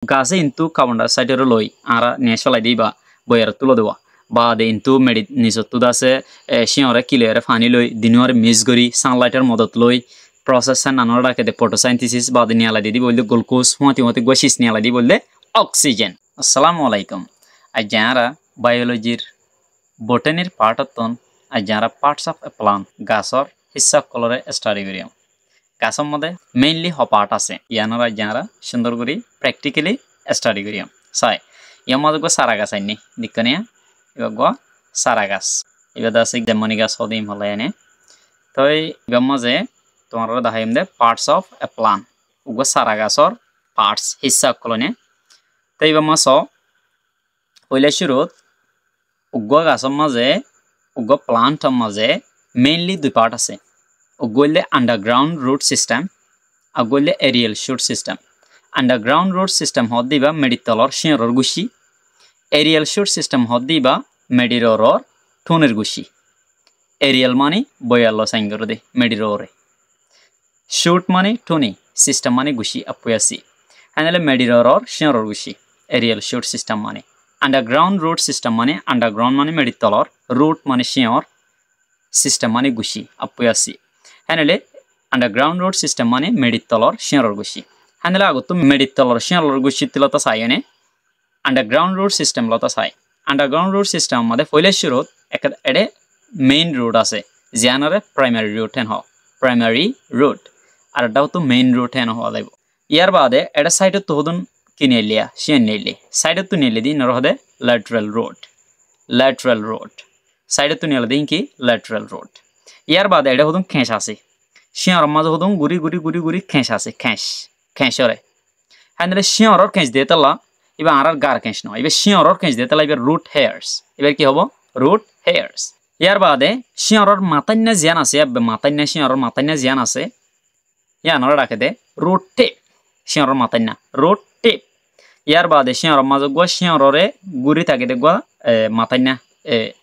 গাছে ইন্তু কার্বন ডাইঅক্সাইডের লই আরা নিয়ে চলাই দিবা বইয়ের তুলে দেওয়া বা দে ইন্তু মেডি নিজত আছে শিয়রে কিলেরে ফানি লই দিনরে মিস করি সানলাইটের মদত লই প্রসেস নানোর রাখে দে ফটোসাইন্থেসিস বা দে নিয়ালা দিদি বললে গ্লুকোজ হতে গোশিস নিয়ালা দি বললে অক্সিজেন। আসসালামু আলাইকুম। আজ যারা বায়োলজির বটানির পার্টতন আজ যারা পার্টস অফ এ প্লান্ট গাছর হিস্সা কলরে স্টাডি করিম। গাছের মধ্যে মেইনলি পার্ট আছে ইয়ানোর আজ যারা সুন্দর করে প্র্যাকটিক্যালি স্টাডি করিম চাই ইয়ার মধ্যে গো সারা গাছ আইনি দিকনিয়া এবার গো সারা গাছ এবার আছে যেমনি গাছ হতে হিমালয় এনে তো এবার মাঝে তোমার দেখাইম the parts of a plant উগো সারা গাছর পার্টস হিস্সা কলনে তো এবার মাছ পয়লা শুরুত উগ্র গাছের মাঝে উগ্র প্লান্টের মাঝে মেইনলি দুই পার্ট আছে উগলে আন্ডারগ্রাউন্ড রুট সিস্টেম আগলে aerial shoot system. Underground root system হদ দিবা মেডিতলর শিয়রর গুছি এরিয়াল শুট সিস্টেম হদ দিবা মেডিরর ঠোনের গুছি এরিয়াল মানে বয়াল্লো সাইঙ্গর দে মেডিররে শুট মানে ঠোনি সিস্টেম মানে গুছি আপুয়াসি হানালে মেডিরর শিয়রর গুছি এরিয়াল শুট সিস্টেম মানে আন্ডারগ্রাউন্ড রুট সিস্টেম মানে আন্ডারগ্রাউন্ড মানে মেডিতলর রুট মানে শিয়র সিস্টেম মানে গুছি আপুয়াসি হানালে আন্ডারগ্রাউন্ড রুট সিস্টেম মানে মেডিতলর শিয়রর গুছি হানালে আগত মেডিতলর শিয়রর গুছি তিলতা সাইনে আন্ডারগ্রাউন্ড রুট সিস্টেম লতা সাই আন্ডারগ্রাউন্ড রুট সিস্টেম মধ্যে পয়লা শুরুত এডে মেইন রুট আছে জিয়ানরে প্রাইমারি রুট হেন হ প্রাইমারি রুট আর এটাও তো মেইন রুট হেন হওয়া যাইব ইয়ার বাদে এটা সাইডত তো হদুন কিনে লিয়া শিয়ান নিলি সাইডত তো নিলে দিন নরহদে ল্যাটারাল রুট সাইডত তো নিলে দিন কি ল্যাটারাল রুট ইয়ার বাদে এটা হদুন খেঁস আছে শিয়র মাঝে হদুন গুড়ি খেঁস আছে খেঁসরে হ্যাঁ শিয়রর খেঁস দিয়ে তালা এবার আর গার খেঁস নয় এবার শিয়রর খেঁস দিয়ে তাহলে এবার রুট হেয়ার্স এবার কি হবো রুট হেয়ার্স ইয়ার বাদে শিয়রর মাতান্যা জিয়ান আছে মাতান্যা শিয়রর মাতান্যা জিয়ান আছে ইয়ানরা রাখে দে রুট টেপ শিয়রর মাতান্যা রুট টেপ ইয়ার বাদে শিয়রর মাঝে গোয়া শিয়ররে গুড়ি থাকে দে গোয়া মাতান্যা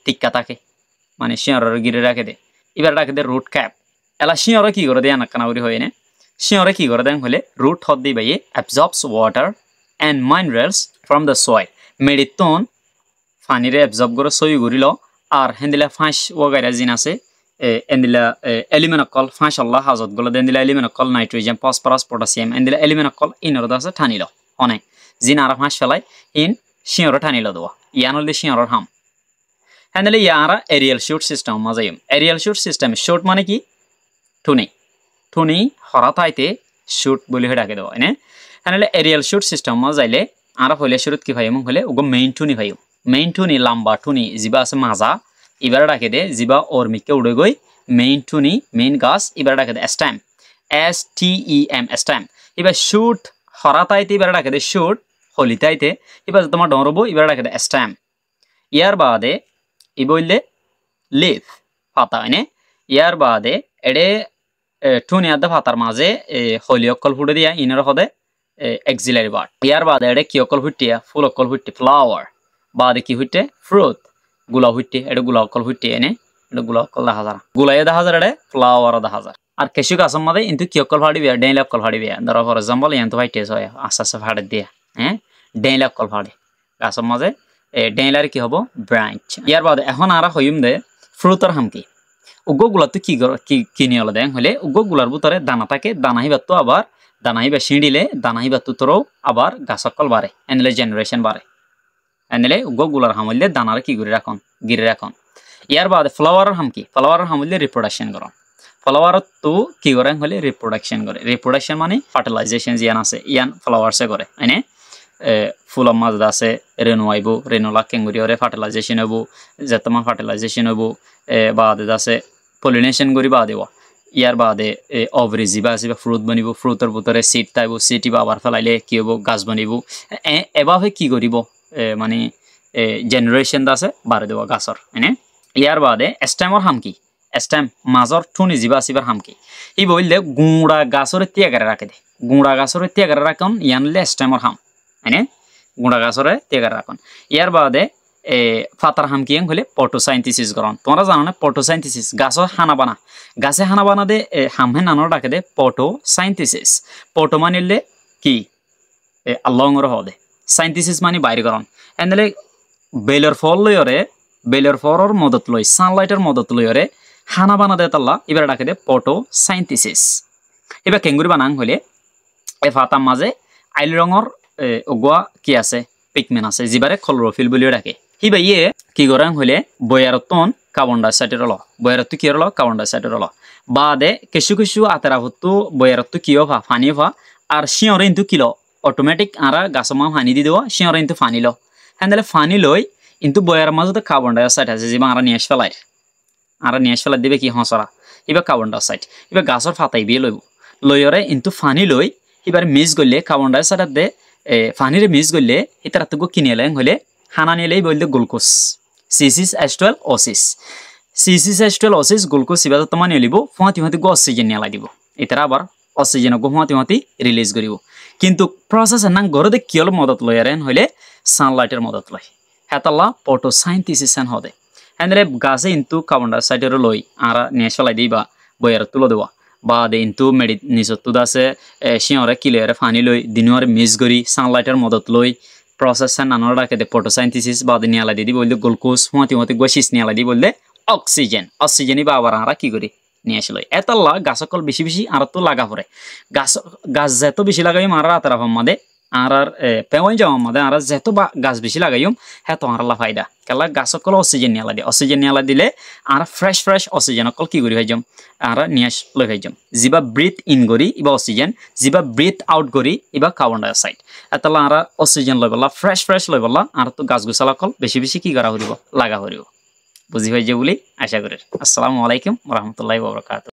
টিক্কা থাকে মানে শিয়রর গিরে রাখে দে এবার রাখে দে রুট ক্যাপ এলা শিয়রে কি করে দে আনাকানাউরি হয় না শিয়রে কি করে দেন হলে রুট হদ দি বাইয়ে অ্যাবজর্বস water and minerals from the soil mediton fanire absorb gore soy gorilo ar hendila fash wagaira jin ase endila element kol fash Allah hazot golo dendila element kol nitrogen phosphorus potassium endila element kol inor dase thanilo onek jin ara fash felai in shior thanilo do yanolde shior ham hendila yara aerial shoot system mazayum aerial shoot system shoot mane ki thuni horataite shoot boli hedake do ene হানালে aerial shoot system যাইলে আরা হইলে শুরুত কি ভাই হলে ওগো main টুনি ভাই মেইন টুনি লম্বা টুনি জিবা আছে মাজা এবার রাখে দে জিবা অর্মিকে উড়ে গই মেইন টুনি মেইন গাছ এবার রাখে দে স্টেম STEM স্টেম এবার শুট হরাতাইতে এবার রাখে দে শুট হলিতাইতে এবার তোমার ডরবো এবার রাখে দে স্টেম ইয়ার বাদে ই বললে লিফ পাতা এনে ইয়ার বাদে এডে টুনি আদা পাতার মাঝে হলি অকল ফুটে দিয়া ইনার হদে एक्सिलरी पार्ट यार बाद एडे की अकल हुट्टिया फुल अकल हुट्टी फ्लावर बाद की हुट्टे फ्रूट गुलाब हुट्टी एडे गुलाब अकल हुट्टी एने एडे गुलाब अकल 10,000 गुलाब 10,000 एडे फ्लावर 10,000 আর কেশু গাছের মধ্যে কিন্তু কি অকল ফাড়ি বিয়া ডেইলি অকল ফাড়ি বিয়া ধরো ফর एग्जांपल ইয়ান তো ফাইটে হয় আস্তে ফাড়ে দিয়া হ্যাঁ ডেইলি অকল ফাড়ি গাছের মধ্যে ডেইলার কি হবো ব্রাঞ্চ ইয়ার বাদে এখন আরা হইম দে ফ্রুটর হামকি উগগুলা তো কি নিয়ে হলো দেন হলে উগগুলার ভিতরে দানা থাকে দানা হিবার তো আবার দানাইবা সিঁড়িলে দানাইবা তুতরও আবার গাছকল বাড়ে এনলে জেনারেশন বাড়ে এনলে উগগুলার হামলে দানার কি গিরে রাখন ইয়ার বাদে ফ্লাওয়ারের হাম কি ফ্লাওয়ারের হামলে রিপ্রোডাকশন করো ফ্লাওয়ারত তো কি করে হলে রিপ্রোডাকশন মানে ফার্টিলাইজেশন জিয়ান আছে ইয়ান ফ্লাওয়ারসে করে এনে ফুল মাছ আছে রেনু আইব রেনুলা কেঙ্গুরিয়রে ফার্টিলাইজেশন হবো যেতমান ফার্টিলাইজেশন হবো বাদে আছে পলিনেশন করি বা দেওয়া ইয়ার বাদে অভরি জিবা আছে ফ্রুট বনিব ফ্রুটর ভিতরে সিড তাইব সিটি বা আবার ফেলাইলে কি হবো গাছ বনিব এভাবে কি করিব মানে জেনারেশন আছে বাড়ে দেওয়া গাছর এনে ইয়ার বাদে স্টেমর হাম কি স্টেম মাজর ঠুনি জিবা আসিবার হাম কি ই বললে গুঁড়া গাছরে তিয়াগারে রাখে দে গুঁড়া গাছরে তিয়াগারে রাখন ইয়ানলে স্টেমর হাম এনে গুঁড়া গাছরে তিয়াগারে রাখন ইয়ার বাদে ফাতার হাম কি হলে ফটোসাইন্থেসিস করন তোমরা জানো না ফটোসাইন্থেসিস গাছের হানা বানা দে হামহে নানো ডাকে দে ফটোসাইন্থেসিস ফটো মানিলে কি আল্লাহর হদে সাইন্টিস্ট মানে বাইরে করন এনেলে বেলর ফল লয়রে বেলর ফলর মদত লই সানলাইটের মদত লয়রে হানা বানা দে তাল্লা এবার ডাকে দে ফটো সাইন্টিসিস এবার কেঙ্গুরি বানাং হলে এ ফাতার মাঝে আইল রঙর ওগুয়া কি আছে পিগমেন্ট আছে যিবারে ক্লোরোফিল বলিও ডাকে হিবা ইয়ে কি করাং হলে বয়ারতন কার্বন ডাইঅক্সাইডের ল বয়ারত কি হলো কার্বন ডাইঅক্সাইডের ল বাদে কিছু কিছু আতেরা হতো বয়ারত কিও ফা ফানি ফা আর শিওরে কিন্তু কিলো অটোমেটিক আরা গাছমা ফানি দি দেওয়া শিওরে কিন্তু ফানি লো হ্যাঁ ফানি লই কিন্তু বয়ার মাঝে কার্বন ডাইঅক্সাইড আছে যেমন আরা নিয়ে ফেলাই আরা নিয়ে ফেলাই দিবে কি হসরা এবার কার্বন ডাইঅক্সাইড এবার গাছর ফাতাই বিয়ে লইব লইরে কিন্তু ফানি লই এবার মিক্স করলে কার্বন ডাইঅক্সাইড দে ফানিরে মিক্স করলে এটা রাত কিনে এলেন হলে হানা নিলেই বললে গ্লুকোজ সিসিস গ্লুকোজ এবার তোমার নিয়ে লিব ফুঁয়াতি গো অক্সিজেন নিয়ে দিব এটা আবার অক্সিজেন গো ফুঁয়াতি রিলিজ করিব কিন্তু প্রসেসের নাম ঘরে কি হল মদত লই আর হইলে সানলাইটের মদত লয় হেতাল্লা ফটোসাইন্টিসিস হদে হ্যাঁ গাছে কিন্তু কার্বন ডাইঅক্সাইডের লই আর নিয়ে চলাই দিবা বইয়ার তুলে দেওয়া বা দে কিন্তু নিজত আছে শিওরে কিলেয়ারে ফানি লই দিনুয়ার মিক্স করি সানলাইটের মদত লই প্রসেসের নানোর ডাকে দে ফটোসাইন্টিসিস বা নিয়ে আলাই দি বললে গ্লুকোজ ফুঁয়াতি গোসিস নিয়ে আলাই দি বললে অক্সিজেনই বা আবার আমরা কি করি নিয়ে আসলে এতাল্লা গাছকল বেশি বেশি আর তো লাগা পড়ে গাছ যেত বেশি লাগাইম আর রাতের মাদে আর পেওয়াই যাওয়ার মাদে আর যেত গাছ বেশি লাগাইম হ্যাঁ তো আর ফায়দা কেলা গাছকল অক্সিজেন নিয়ে আলাই অক্সিজেন নিয়ে আলাই দিলে আর ফ্রেশ অক্সিজেন অকল কি করি ভাইজম আর নিয়ে লই ভাইজম যিবা ব্রিথ ইন করি ইবা অক্সিজেন যিবা ব্রিথ আউট করি ইবা কার্বন ডাইঅক্সাইড এতাল্লা আর অক্সিজেন লই বলা ফ্রেশ লই বলা আর তো গাছ গোছালাকল বেশি বেশি কি করা হরিব লাগা হরিব বুঝি হয়ে যে বলি আশা করি আসসালামু আলাইকুম ওয়া রাহমাতুল্লাহি ওয়া বারাকাতুহু।